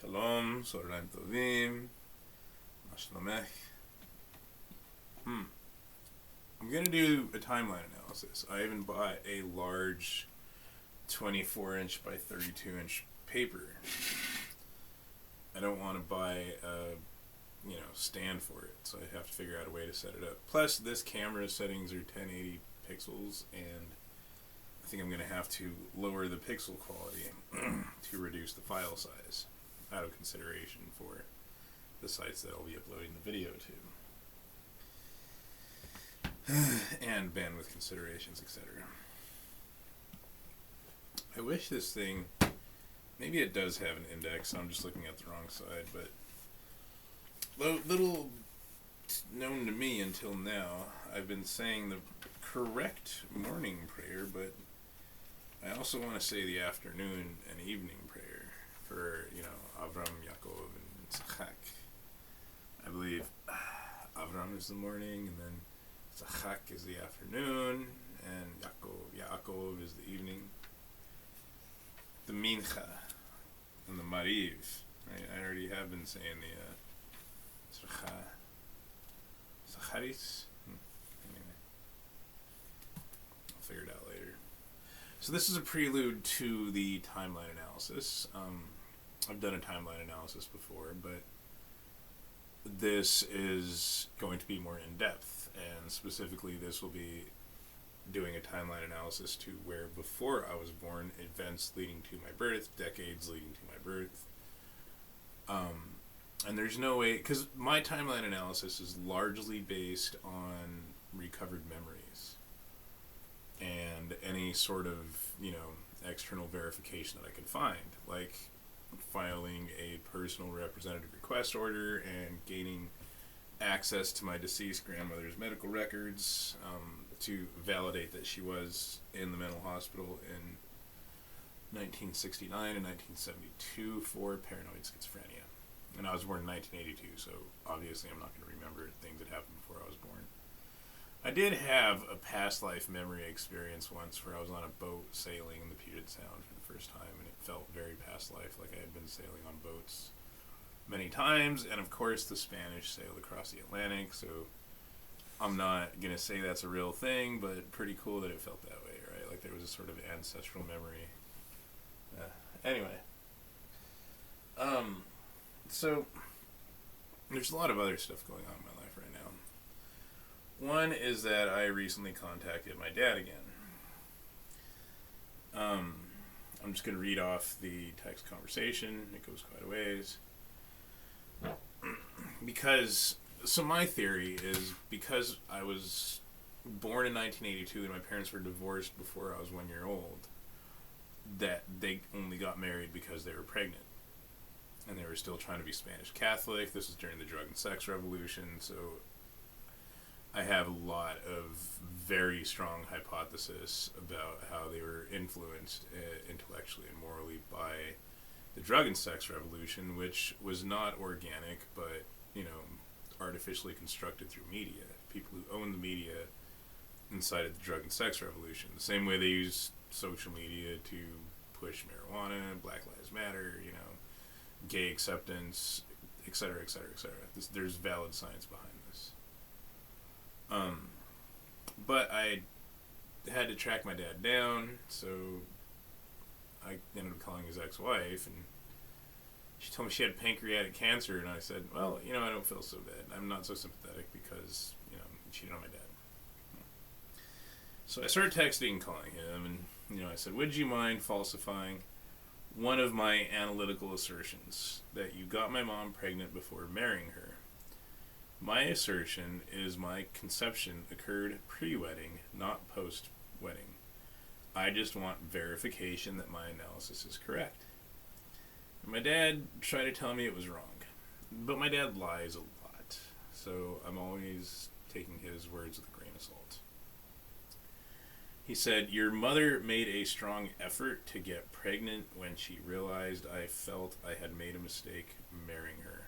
Shalom, Sorolaim Tovim, Mashlomech. I'm going to do a timeline analysis. I even bought a large 24-inch by 32-inch paper. I don't want to buy a stand for it, so I have to figure out a way to set it up. Plus, this camera settings are 1080 pixels, and I think I'm going to have to lower the pixel quality to reduce the file size out of consideration for the sites that I'll be uploading the video to. And bandwidth considerations, etc. I wish this thing, maybe it does have an index, so I'm just looking at the wrong side, but little known to me until now, I've been saying the correct morning prayer, but I also want to say the afternoon and evening prayer for, Avram, Yaakov, and Tzachak. I believe Avram is the morning, and then Tzachak is the afternoon, and Yaakov is the evening. The Mincha and the Mariv. Right? I already have been saying the Zacharis. Anyway, I'll figure it out later. So this is a prelude to the timeline analysis. I've done a timeline analysis before, but this is going to be more in-depth, and specifically this will be doing a timeline analysis to where before I was born, events leading to my birth, decades leading to my birth. And there's no way, because my timeline analysis is largely based on recovered memories and any sort of, external verification that I can find, like filing a personal representative request order and gaining access to my deceased grandmother's medical records to validate that she was in the mental hospital in 1969 and 1972 for paranoid schizophrenia. And I was born in 1982, so obviously I'm not going to remember things that happened before I was born. I did have a past life memory experience once where I was on a boat sailing in the Puget Sound for the first time, and it felt very past life, like I had been sailing on boats many times, and of course the Spanish sailed across the Atlantic, so I'm not going to say that's a real thing, but pretty cool that it felt that way, right? Like there was a sort of ancestral memory. Anyway. So there's a lot of other stuff going on in my life right now. One is that I recently contacted my dad again. I'm just going to read off the text conversation. It goes quite a ways. So my theory is because I was born in 1982 and my parents were divorced before I was 1 year old, that they only got married because they were pregnant. And they were still trying to be Spanish Catholic. This was during the drug and sex revolution, so I have a lot of very strong hypothesis about how they were influenced intellectually and morally by the drug and sex revolution, which was not organic, but, artificially constructed through media. People who own the media incited the drug and sex revolution. The same way they use social media to push marijuana, Black Lives Matter, gay acceptance, etc., etc., etc. There's valid science behind this. But I had to track my dad down, so I ended up calling his ex-wife, and she told me she had pancreatic cancer, and I said, well, I don't feel so bad. I'm not so sympathetic because, he cheated on my dad. So I started texting and calling him, and, I said, would you mind falsifying one of my analytical assertions, that you got my mom pregnant before marrying her? My assertion is my conception occurred pre-wedding, not post-wedding. I just want verification that my analysis is correct. And my dad tried to tell me it was wrong, but my dad lies a lot, so I'm always taking his words with a grain of salt. He said, your mother made a strong effort to get pregnant when she realized I felt I had made a mistake marrying her.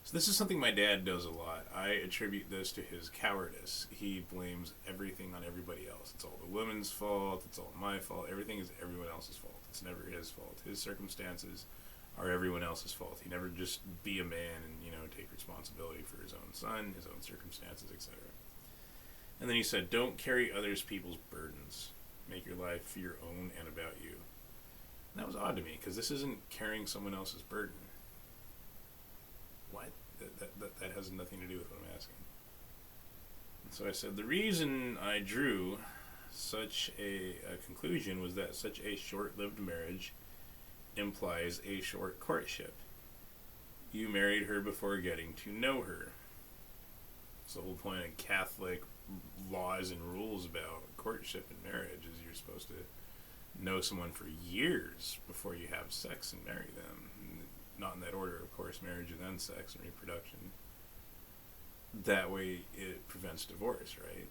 So this is something my dad does a lot. I attribute this to his cowardice. He blames everything on everybody else. It's all the woman's fault. It's all my fault. Everything is everyone else's fault. It's never his fault. His circumstances are everyone else's fault. He never just be a man and, take responsibility for his own son, his own circumstances, etc. And then he said, don't carry others people's burdens. Make your life your own and about you. And that was odd to me, because this isn't carrying someone else's burden. What? That has nothing to do with what I'm asking. And so I said, the reason I drew such a conclusion was that such a short-lived marriage implies a short courtship. You married her before getting to know her. It's the whole point of Catholic laws and rules about courtship and marriage is you're supposed to know someone for years before you have sex and marry them. Not in that order, of course, marriage and then sex and reproduction. That way it prevents divorce, right?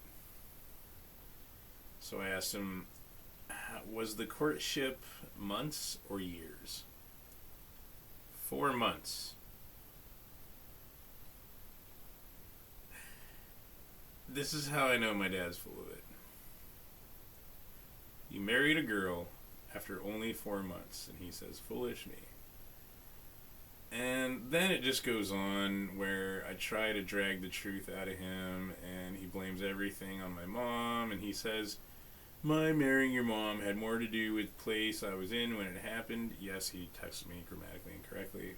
So I asked him, was the courtship months or years? 4 months. This is how I know my dad's full of it. You married a girl after only 4 months, and he says, foolish me. And then it just goes on where I try to drag the truth out of him, and he blames everything on my mom, and he says, my marrying your mom had more to do with the place I was in when it happened. Yes, he texted me grammatically incorrectly.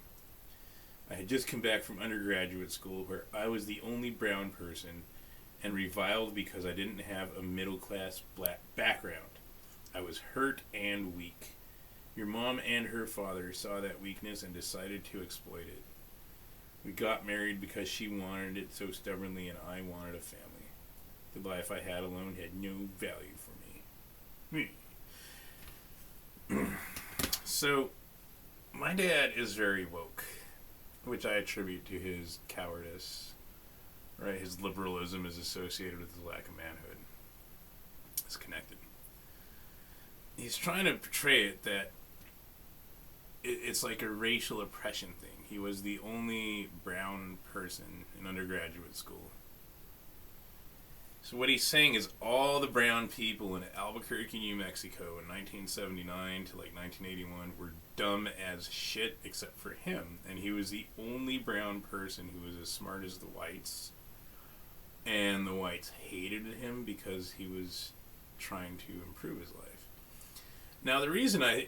I had just come back from undergraduate school where I was the only brown person and reviled because I didn't have a middle-class black background. I was hurt and weak. Your mom and her father saw that weakness and decided to exploit it. We got married because she wanted it so stubbornly and I wanted a family. The life I had alone had no value for me. So, my dad is very woke, which I attribute to his cowardice. Right, his liberalism is associated with his lack of manhood. It's connected. He's trying to portray it that it's like a racial oppression thing. He was the only brown person in undergraduate school. So what he's saying is all the brown people in Albuquerque, New Mexico in 1979 to like 1981 were dumb as shit except for him. And he was the only brown person who was as smart as the whites. And the whites hated him because he was trying to improve his life. Now, the reason I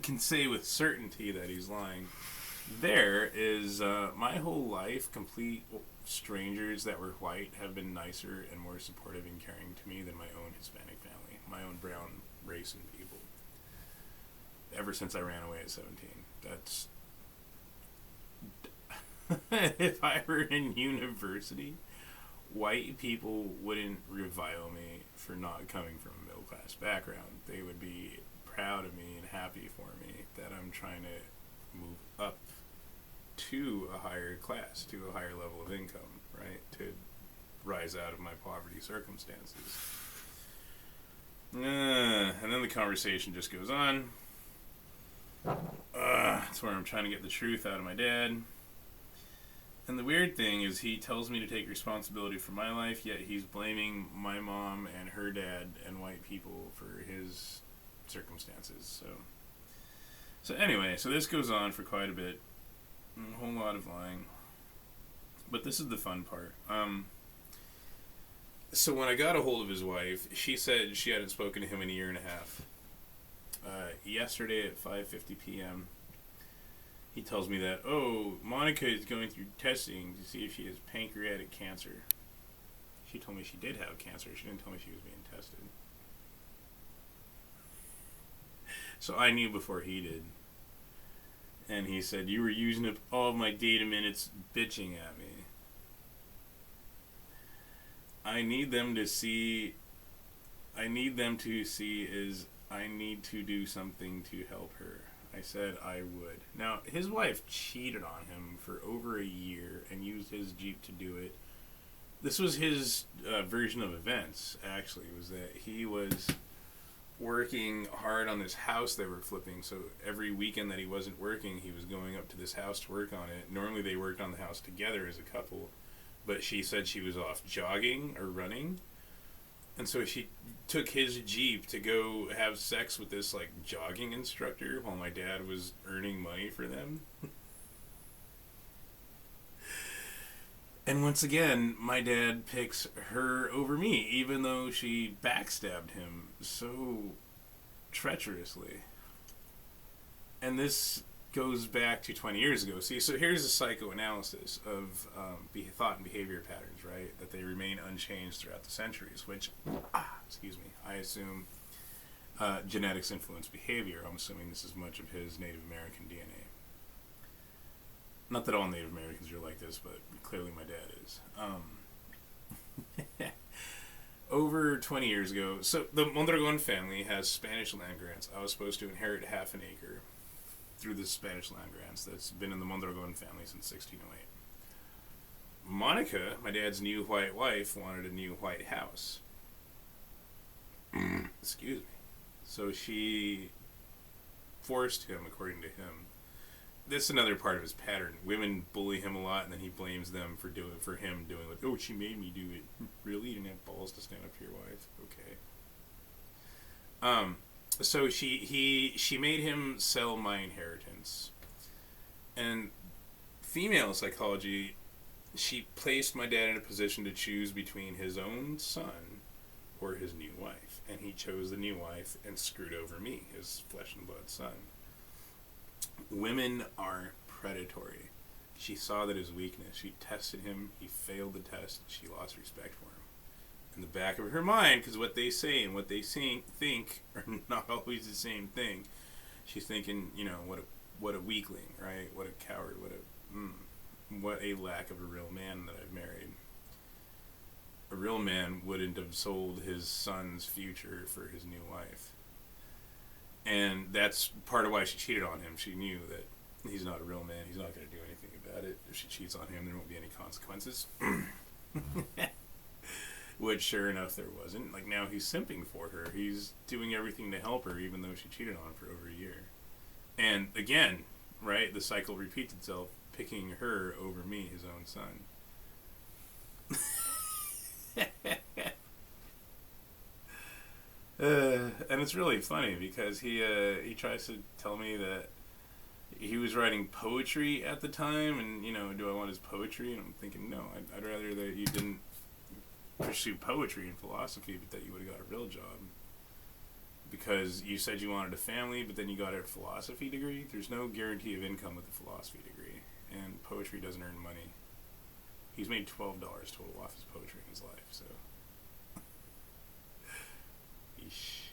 can say with certainty that he's lying there is my whole life, complete strangers that were white have been nicer and more supportive and caring to me than my own Hispanic family, my own brown race and people. Ever since I ran away at 17. That's... If I were in university, white people wouldn't revile me for not coming from a middle-class background. They would be proud of me and happy for me that I'm trying to move up to a higher class, to a higher level of income, right? To rise out of my poverty circumstances. And then the conversation just goes on. That's where I'm trying to get the truth out of my dad. And the weird thing is he tells me to take responsibility for my life, yet he's blaming my mom and her dad and white people for his circumstances. So anyway, so this goes on for quite a bit. A whole lot of lying. But this is the fun part. So when I got a hold of his wife, she said she hadn't spoken to him in a year and a half. Yesterday at 5:50 p.m., he tells me that, Monica is going through testing to see if she has pancreatic cancer. She told me she did have cancer. She didn't tell me she was being tested. So I knew before he did. And he said, you were using up all of my data minutes bitching at me. I need them to see is I need to do something to help her. I said I would. Now, his wife cheated on him for over a year and used his Jeep to do it. This was his version of events, actually, was that he was working hard on this house they were flipping. So every weekend that he wasn't working, he was going up to this house to work on it. Normally they worked on the house together as a couple, but she said she was off jogging or running. And so she took his Jeep to go have sex with this like jogging instructor while my dad was earning money for them. And once again, my dad picks her over me, even though she backstabbed him so treacherously. And this goes back to 20 years ago. See, so here's a psychoanalysis of thought and behavior patterns, right? That they remain unchanged throughout the centuries, which, excuse me, I assume genetics influence behavior. I'm assuming this is much of his Native American DNA. Not that all Native Americans are like this, but clearly my dad is. Over 20 years ago, so the Mondragon family has Spanish land grants. I was supposed to inherit half an acre through the Spanish land grants that's been in the Mondragon family since 1608. Monica, my dad's new white wife, wanted a new white house. Excuse me. So she forced him, according to him. That's another part of his pattern. Women bully him a lot, and then he blames them for him doing it. Oh, she made me do it. Really? You didn't have balls to stand up for your wife? Okay. So she made him sell my inheritance. And female psychology, she placed my dad in a position to choose between his own son or his new wife. And he chose the new wife and screwed over me, his flesh and blood son. Women are predatory. She saw that his weakness. She tested him. He failed the test. She lost respect for him. In the back of her mind, because what they say and what they think are not always the same thing. She's thinking, what a weakling, right? What a coward. What a lack of a real man that I've married. A real man wouldn't have sold his son's future for his new wife. And that's part of why she cheated on him. She knew that he's not a real man. He's not going to do anything about it. If she cheats on him, there won't be any consequences. Which, sure enough, there wasn't. Like, now he's simping for her. He's doing everything to help her, even though she cheated on him for over a year. And, again, right, the cycle repeats itself, picking her over me, his own son. And it's really funny because he tries to tell me that he was writing poetry at the time, and do I want his poetry? And I'm thinking, no, I'd rather that you didn't pursue poetry and philosophy, but that you would have got a real job. Because you said you wanted a family, but then you got a philosophy degree. There's no guarantee of income with a philosophy degree, and poetry doesn't earn money. He's made $12 total off his poetry in his life, so. Eesh.